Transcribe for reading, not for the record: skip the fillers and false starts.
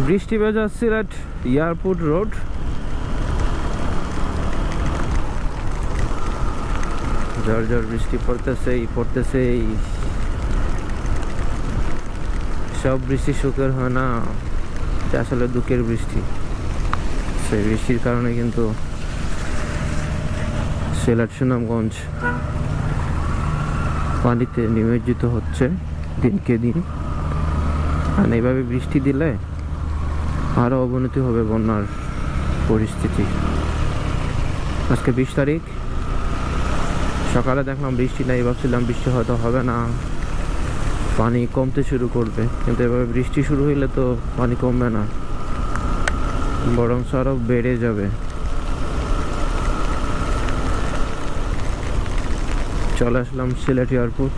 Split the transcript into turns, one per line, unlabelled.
বৃষ্টি ভেজা Sylhet airport road. ঝড় বৃষ্টি পড়তেছেই। সব বৃষ্টি সুখের হয় না, এটা আসলে দুঃখের বৃষ্টি। সেই বৃষ্টির কারণে কিন্তু সিলেট সুনামগঞ্জ পানিতে নিমজ্জিত হচ্ছে দিনকে দিন। আর এইভাবে বৃষ্টি দিলে আরো অবনতি হবে বন্যার পরিস্থিতি। আজকে 20 তারিখ, সকালে দেখলাম বৃষ্টি নাই, ভাবছিলাম বৃষ্টি হয়তো হবে না, পানি কমতে শুরু করবে, কিন্তু এভাবে বৃষ্টি শুরু হইলে তো পানি কমবে না, বরং আরো বেড়ে যাবে। চলে আসলাম সিলেট এয়ারপোর্ট।